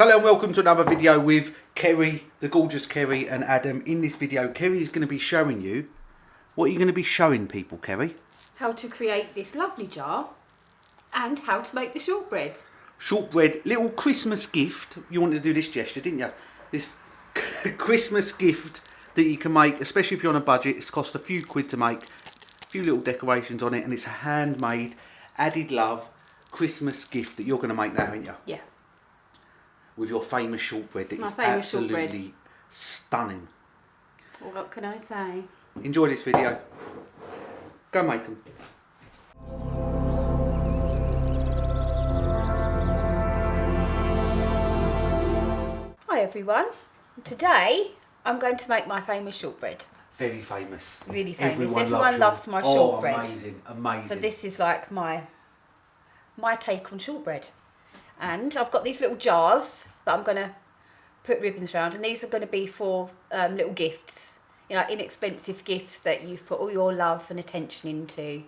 Hello and welcome to another video with Kerry, the gorgeous Kerry and Adam. In this video, Kerry is going to be showing you, what are you going to be showing people, Kerry? How to create this lovely jar and how to make the shortbread. Shortbread, little Christmas gift. You wanted to do this gesture, didn't you? This Christmas gift that you can make, especially if you're on a budget. It's cost a few quid to make, a few little decorations on it, and it's a handmade, added love Christmas gift that you're going to make now, aren't you? Yeah. With your famous shortbread that is Shortbread. absolutely stunning. Well, what can I say? Enjoy this video. Go make them. Hi everyone. Today I'm going to make my famous shortbread. Very famous. Really famous. Everyone loves my shortbread. Oh, amazing, amazing. So this is like my take on shortbread. And I've got these little jars that I'm going to put ribbons around, and these are going to be for little gifts, you know, inexpensive gifts that you've put all your love and attention into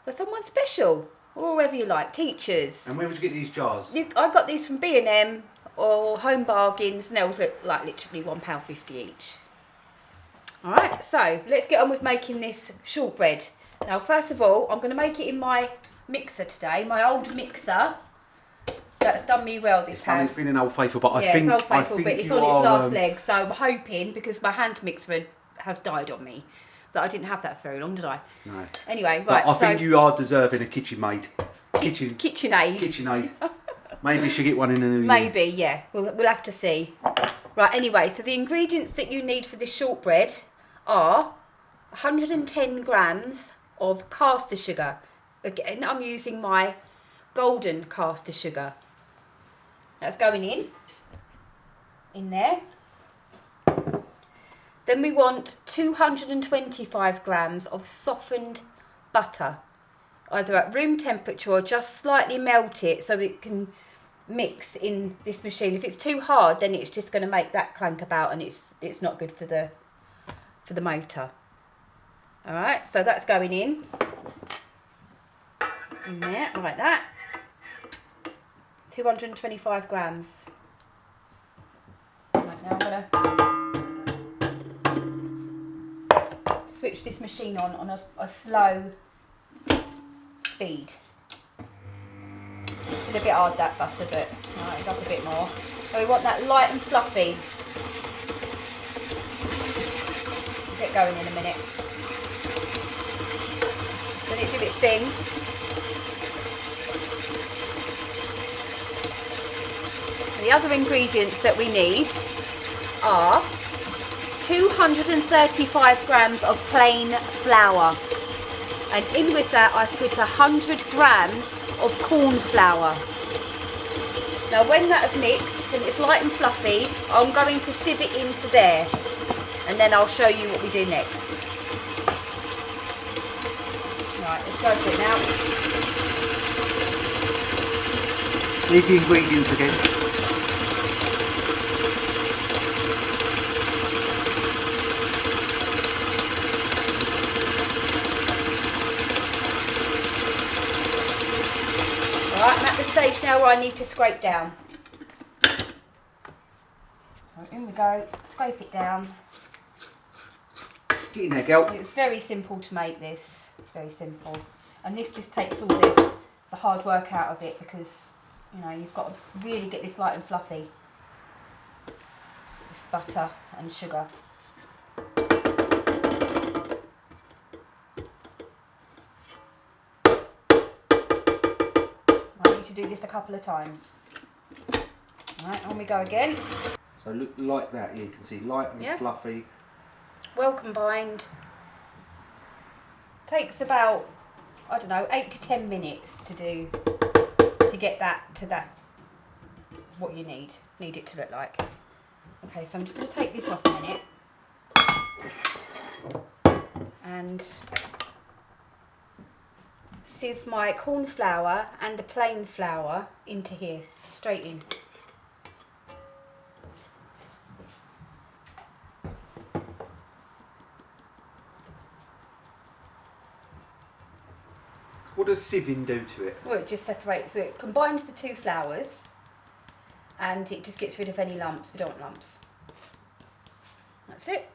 for someone special, or wherever you like, teachers. And where would you get these jars? I got these from B&M or Home Bargains, and they was like literally £1.50 each. Alright, so let's get on with making this shortbread. Now first of all, I'm going to make it in my mixer today, my old mixer. That's done me well, this has. It's been an old faithful, but yeah, I think it's old faithful, but it's on its last leg. So I'm hoping, because my hand mixer has died on me, that I didn't have that for very long, did I? No. Anyway, But right. I think you are deserving a KitchenAid. KitchenAid. KitchenAid. Maybe you should get one in the new year. Maybe, yeah. We'll have to see. Right. Anyway, so the ingredients that you need for this shortbread are 110 grams of caster sugar. Again, I'm using my golden caster sugar. That's going in there. Then we want 225 grams of softened butter, either at room temperature or just slightly melt it so it can mix in this machine. If it's too hard, then it's just going to make that clank about, and it's not good for the motor. All right, so that's going in there like that. 225 grams. Right, now I'm going to switch this machine on a slow speed. It's a bit hard, that butter, but right, up a bit more. So we want that light and fluffy. Get going in a minute. Let it do its thing. The other ingredients that we need are 235 grams of plain flour, and in with that I've put 100 grams of corn flour. Now when that is mixed and it's light and fluffy, I'm going to sieve it into there, and then I'll show you what we do next. Right, let's go for it now. Here's the ingredients again. Right, I'm at the stage now where I need to scrape down. So in we go, scrape it down. Get in there, girl. It's very simple to make this, very simple. And this just takes all the hard work out of it, because, you know, you've got to really get this light and fluffy. This butter and sugar. To do this a couple of times. Alright, on we go again. So look like that, yeah, you can see light and fluffy. Well combined. Takes about, I don't know, 8 to 10 minutes to do, to get that to that, what you need it to look like. Okay, so I'm just going to take this off a minute and sieve my corn flour and the plain flour into here, straight in. What does sieving do to it? Well, it just separates, so it combines the two flours and it just gets rid of any lumps. We don't want lumps. That's it.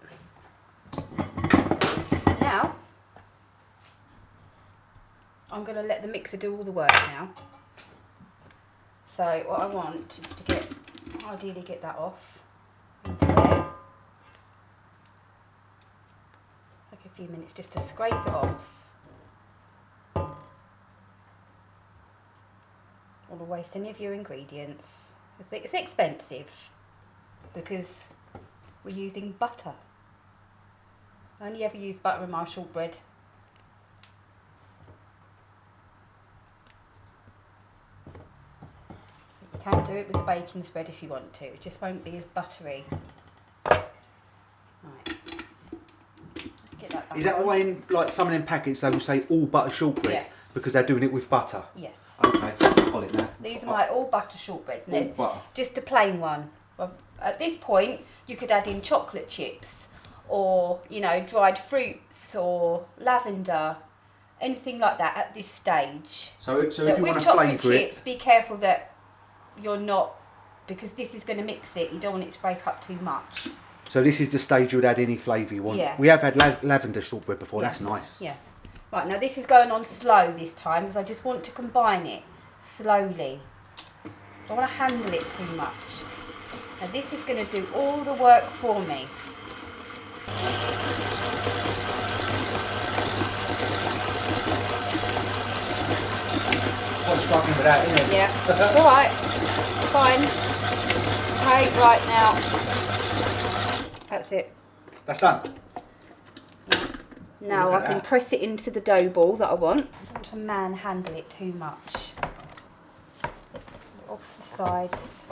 Now, I'm going to let the mixer do all the work now. So what I want is to ideally get that off into there. Take a few minutes just to scrape it off. Don't want to waste any of your ingredients. It's expensive because we're using butter. I only ever use butter in my shortbread. You can do it with the baking spread if you want to. It just won't be as buttery. Right. Let's get that back Is that on. why in like some of them packets they will say all butter shortbread? Yes. Because they're doing it with butter? Yes. Okay, I'll call it now. These are my all butter shortbreads. All butter. Just a plain one. Well, at this point, you could add in chocolate chips or, you know, dried fruits or lavender, anything like that at this stage. So if you With want to chocolate flavour chips, be careful that you're not, because this is going to mix it, you don't want it to break up too much. so this is the stage you would add any flavour you want? Yeah. We have had lavender shortbread before, Yes. that's nice. Yeah. Right, now this is going on slow this time because I just want to combine it slowly. Don't want to handle it too much. Now this is going to do all the work for me. Quite struggling with that, isn't it? Yeah, it's alright. Fine. Okay, right now. That's it. That's done. Now Look I at can that. press it into the dough ball that I want. I don't want to manhandle it too much. Off the sides.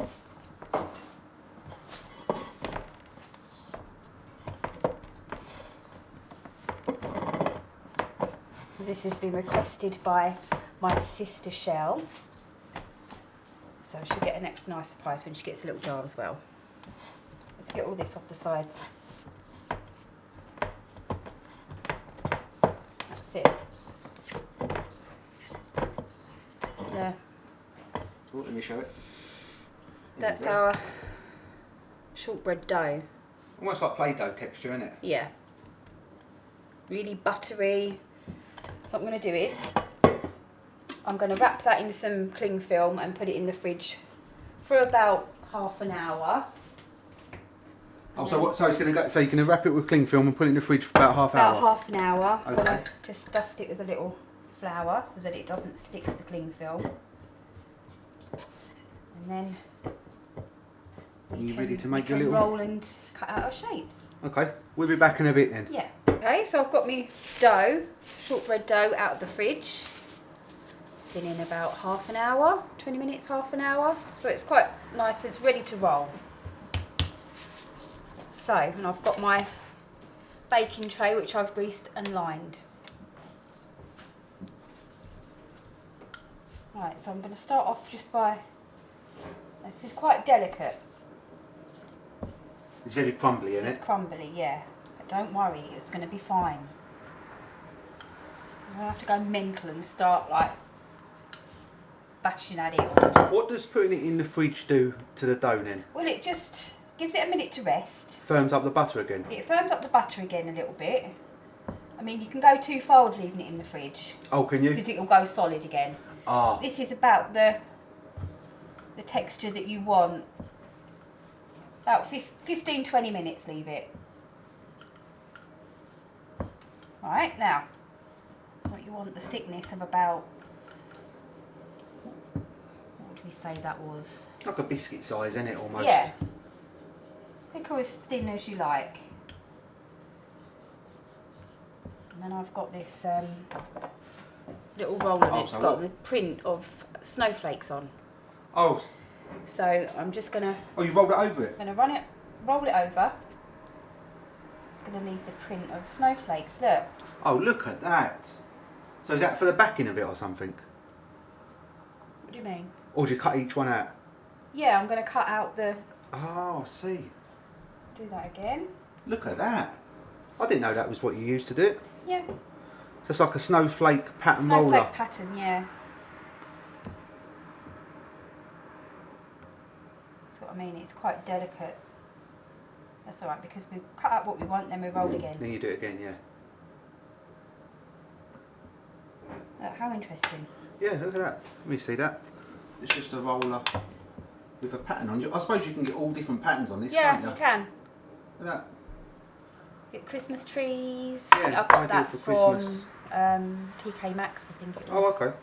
This has been requested by my sister Shell. So she'll get an extra nice surprise when she gets a little jar as well. Let's get all this off the sides. That's it. There. Oh, let me show it. That's our shortbread dough. Almost like Play-Doh texture, isn't it? Yeah. Really buttery. So what I'm going to do is, I'm going to wrap that in some cling film and put it in the fridge for about half an hour. Oh, so what? So it's going to go. So you're going to wrap it with cling film and put it in the fridge for about half About hour. half an hour. I'm Okay. going to just dust it with a little flour so that it doesn't stick to the cling film. And then You ready to make we your can little? roll and cut out our shapes. Okay, we'll be back in a bit then. Yeah. Okay, so I've got my dough, shortbread dough, out of the fridge. It's been in about half an hour, 20 minutes, half an hour. So it's quite nice, it's ready to roll. So, and I've got my baking tray which I've greased and lined. Right, so I'm going to start off just by, this is quite delicate. It's very crumbly, isn't It's it? crumbly, yeah. But don't worry, it's going to be fine. You don't have to go mental and start like bashing at it. Or just, What does putting it in the fridge do to the dough then? well, it just gives it a minute to rest. Firms up the butter again. It firms up the butter again a little bit. I mean, you can go too far with leaving it in the fridge Oh, can you? because it will go solid again. Ah, This is about the texture that you want. About 15-20 minutes, leave it. Right, now, what you want the thickness of about, what would we say that was? like a biscuit size, isn't it? Almost. Yeah. Thick or as thin as you like. And then I've got this little roller Oh, that's so got what? the print of snowflakes on. Oh, So I'm just gonna you rolled it over it. roll it over. It's gonna leave the print of snowflakes. Look. Oh, look at that. So is that for the backing of it or something? What do you mean? Or do you cut each one out? Yeah, I'm gonna cut out the. Oh, I see. Do that again. Look at that. I didn't know that was what you used to do it. Yeah. Just like a snowflake pattern Snowflake roller. pattern. Yeah. I mean, it's quite delicate. That's all right, because we cut out what we want, then we roll again. Then you do it again, yeah. Look, how interesting. Yeah, look at that. Let me see that. It's just a roller with a pattern on. I suppose you can get all different patterns on this, Yeah, can't you? you can. Look at that. Get Christmas trees. Yeah, I got ideal that for from Christmas. TK Maxx, I think it was. Oh, okay.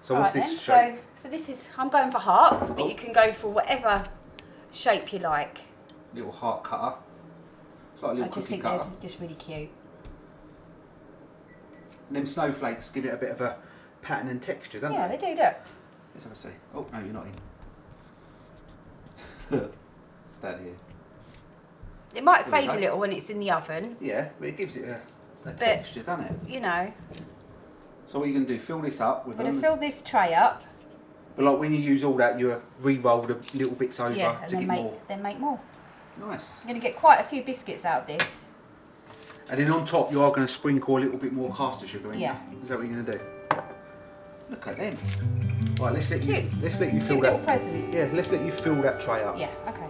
So what's Right this then, shape? So this is, I'm going for hearts, but Oh. you can go for whatever shape you like. Little heart cutter. It's like a I little just cookie think cutter. they're just really cute. And them snowflakes give it a bit of a pattern and texture, don't Yeah, they? they do, look. Let's have a see. Oh, no, you're not in. Stand here. It might There we fade go. a little when it's in the oven, Yeah, but it gives it a texture, doesn't it? you know. So what are you going to do? Fill this up with I'm going them? to fill this tray up. But like when you use all that, you re-roll the little bits over Yeah, to and get more. then make more. Nice. I'm going to get quite a few biscuits out of this. And then on top, you are going to sprinkle a little bit more caster sugar in. Yeah. Is that what you're going to do? Look at them. Right, let's let you Cute. fill Cute that. little present. Yeah, let's let you fill that tray up. Yeah, okay.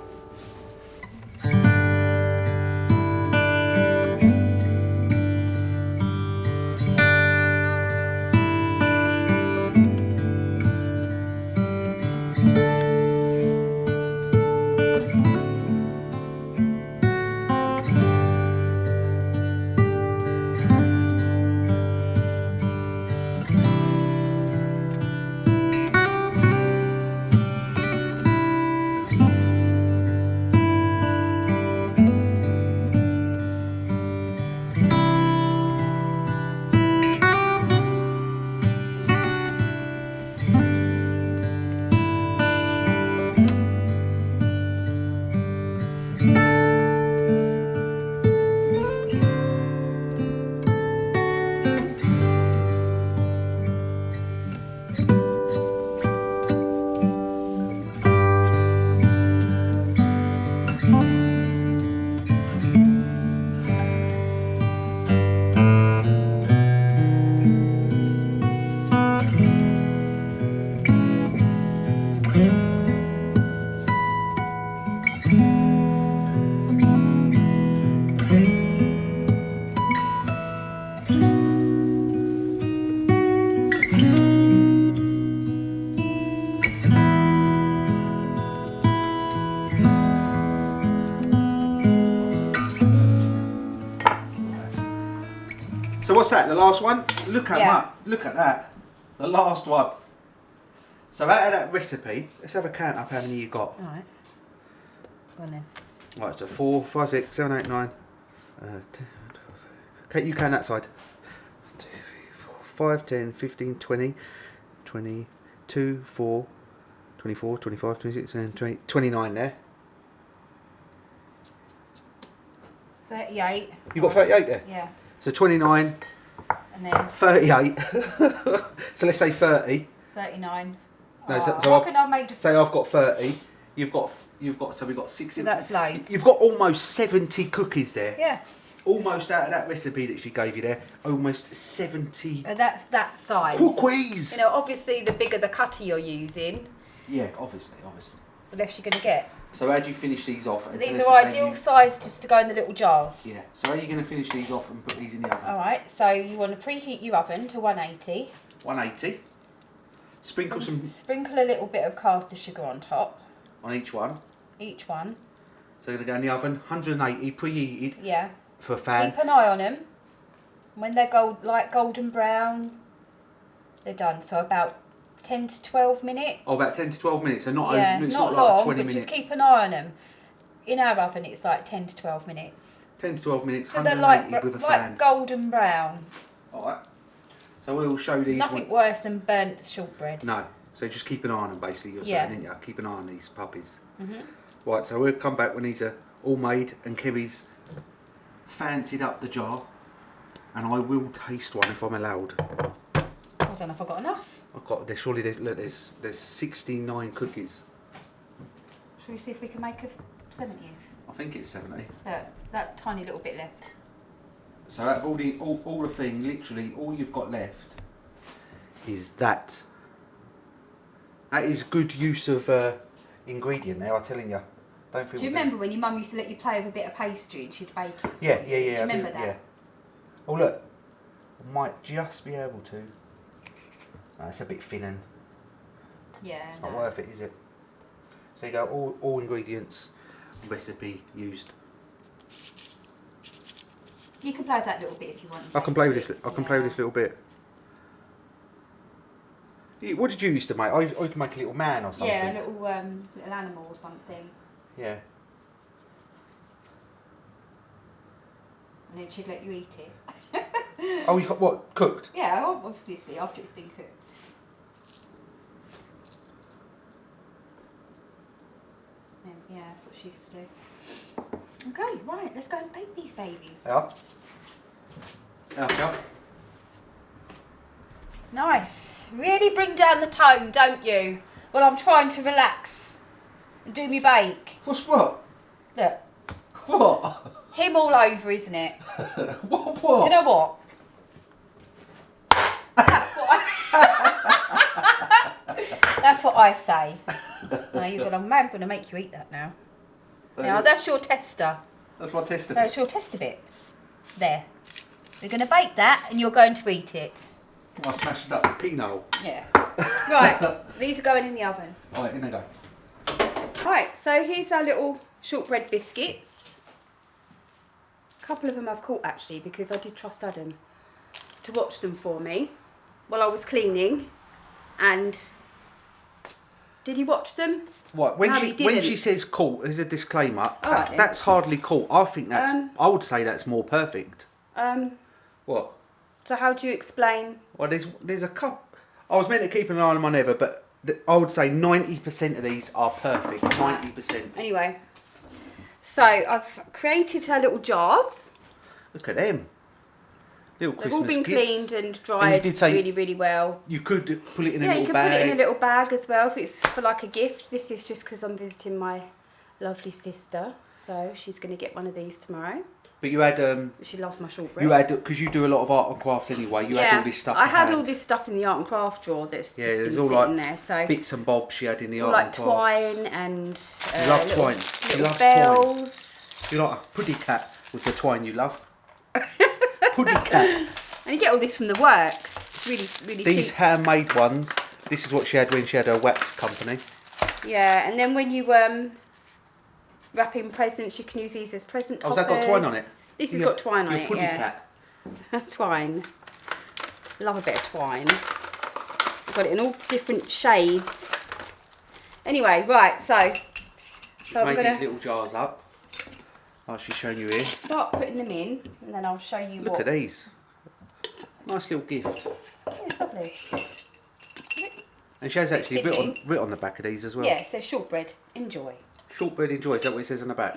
So what's that? The last one? Look at Yeah. that. Look at that. The last one. So out of that recipe, let's have a count up how many you got. Alright. Go on then. Right, so 4, 5, 6, 7, 8, 9. 10, 12, okay, you count that side. 2, 3, 4, 5, 10, 15, 20, 22, 4, 24, 25, 26, and 20, 29 there. 38. You got 38 there? Yeah. So 29, And then 38. So let's say 30. 39. No, so I reckon I made Say I've got 30. You've got, so we've got 6. So that's loads. You've got almost 70 cookies there. Yeah. Almost out of that recipe that she gave you there, almost 70 But that's that size. cookies. You know, obviously the bigger the cutter you're using, Yeah, obviously. the less you're going to get. So how do you finish these off? But these are ideal size just to go in the little jars. Yeah. So how are you going to finish these off and put these in the oven? Alright, so you want to preheat your oven to 180. 180. Sprinkle some Sprinkle a little bit of caster sugar on top, on each one. each one. So they're going to go in the oven, 180, preheated Yeah. for a fan. Keep an eye on them. When they're light golden brown, they're done. So about 10 to 12 minutes. Oh, about 10 to 12 minutes. So not yeah, over, it's not not long, like a 20 but minute. just keep an eye on them. In our oven, it's like 10 to 12 minutes. 10 to 12 minutes, So they're 180 with a fan. like golden brown. Alright. So we'll show these Nothing ones. worse than burnt shortbread. No. So just keep an eye on them, basically, you're Yeah. saying, didn't you? Keep an eye on these puppies. Mhm. Right, so we'll come back when these are all made and Kerry's fancied up the jar. And I will taste one if I'm allowed. I don't know if I've got enough. I've got, surely there's 69 cookies. Shall we see if we can make a 70th? I think it's 70. Look, that tiny little bit left. So out of all the thing, literally all you've got left is that. That is good use of ingredient there, I'm telling you. Don't feel. Do you remember when your mum used to let you play with a bit of pastry and she'd bake it? Yeah. Do you remember that? Yeah. Oh look, I might just be able to. No, it's a bit thin and Yeah. it's not worth it, is it? So you go, all ingredients, recipe used. You can play with that little bit if you want. I can play with this. I can play with this little bit. What did you used to make? I used to make a little man or something. Yeah, a little animal or something. Yeah. And then she'd let you eat it. Oh, you got what cooked? Yeah, obviously after it's been cooked. Yeah, that's what she used to do. Okay, right, let's go and bake these babies. Yeah. Yeah. Nice. Really bring down the tone, don't you? Well, I'm trying to relax and do me bake. What's what? Look, What? him all over, isn't it? What? Do you know what? That's what I... That's what I say. No, I'm going to make you eat that now. Now, that's your tester. That's my tester. That's your tester bit. There. We're going to bake that and you're going to eat it. I smashed it up with pinot. Yeah. Right, these are going in the oven. Alright, in they go. Right, so here's our little shortbread biscuits. A couple of them I've caught actually because I did trust Adam to watch them for me while I was cleaning. And did he watch them? What? When she says caught, as a disclaimer, Right, that's hardly caught. I think that's. I would say that's more perfect. What? So how do you explain? Well, there's a couple. I was meant to keep an eye on them ever, but I would say 90% of these are perfect. 90%. Anyway, so I've created our little jars. Look at them. Little They've Christmas all been gifts. cleaned and dried did say really, really well. You could put it in a Yeah, little you can bag. put it in a little bag as well if it's for like a gift. This is just because I'm visiting my lovely sister, so she's going to get one of these tomorrow. But you had She loves my shortbread. you had, because you do a lot of art and crafts anyway. You had all this stuff. I had hand. all this stuff in the art and craft drawer that's just There's been all sitting like there. So bits and bobs she had in the art like and crafts. twine and You love little, twine. You little love bells. twine. You're like a puddy cat with the twine you love. Puddy cat. And you get all this from the works. It's really, really These cheap. handmade ones. This is what she had when she had her wax company. Yeah, and then when you wrap in presents, you can use these as present toppers. Oh, has that got twine on it? This has got twine on it, Puddy yeah. cat. Twine. Love a bit of twine. I've got it in all different shades. Anyway, right, so I'm Made going these to little jars up. Like she's showing you here. start putting them in, and then I'll show you Look at these. Nice little gift. Yeah, it's lovely. And she has actually It's written on the back of these as well. Yeah, it says shortbread, enjoy. Shortbread enjoy, is that what it says on the back?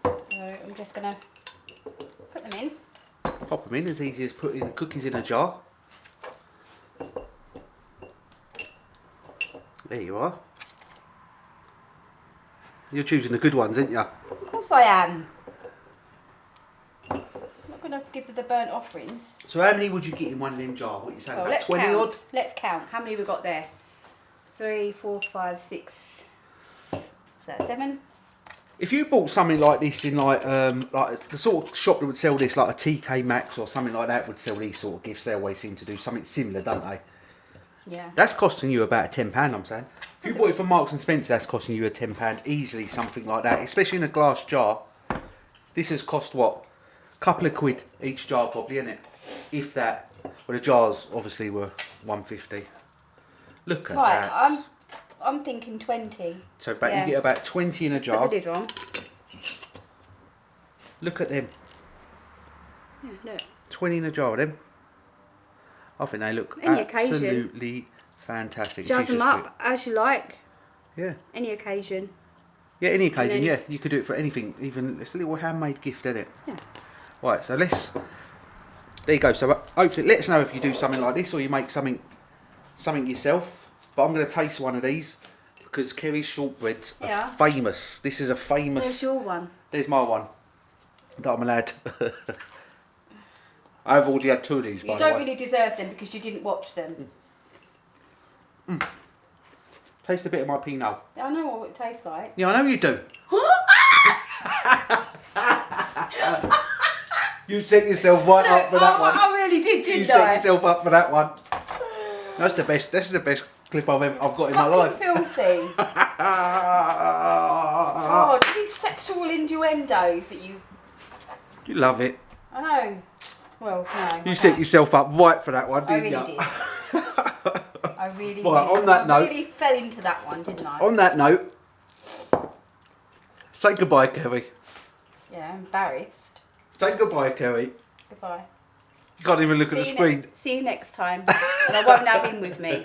So I'm just going to put them in. Pop them in as easy as putting the cookies in a jar. There you are. You're choosing the good ones, aren't you? Of course I am. I'm not going to give the burnt offerings. So how many would you get in one of them jars? What you saying, Well, about let's 20 count. odd? Let's count. How many we got there? 3, 4, 5, 6. Is that 7? If you bought something like this in like the sort of shop that would sell this, like a TK Maxx or something like that would sell these sort of gifts, they always seem to do something similar, don't they? Yeah. That's costing you about £10, I'm saying. If you bought it from Marks and Spencer, that's costing you a £10 easily, something like that, especially in a glass jar. This has cost what? A couple of quid each jar probably, isn't it? If that. Well, the jars obviously were £1.50. Look at Right, that. I'm thinking 20. So you yeah. get about 20 in a jar. Put the lid on. Look at them. Yeah, look. 20 in a jar of them. I think they look Any occasion. absolutely fantastic. Jazz She's them just up as you like. Yeah. Any occasion. Yeah, any occasion, then- yeah. You could do it for anything. Even it's a little handmade gift, isn't it? Yeah. Right, so there you go. So hopefully let us know if you do something like this or you make something yourself. But I'm going to taste one of these because Kerry's shortbreads are famous. This is a famous... There's your one. There's my one that I'm allowed. I've already had 2 of these, by You the way. don't really deserve them because you didn't watch them. Taste a bit of my Pinot. I know what it tastes like. Yeah, I know you do. You set yourself right up for that one. I really did, didn't I? You set yourself up for that one. That's the best. This is the best clip I've got in my life. Filthy. God, these sexual innuendos that you. You love it. I know. Well, no. You set yourself up right for that one, I didn't really you? did. I really Right, did. on that I note- really fell into that one, didn't I? On that note, say goodbye, Kerry. Yeah, embarrassed. Say goodbye, Kerry. Goodbye. You can't even look at the screen. See you next time. And I won't have him with me.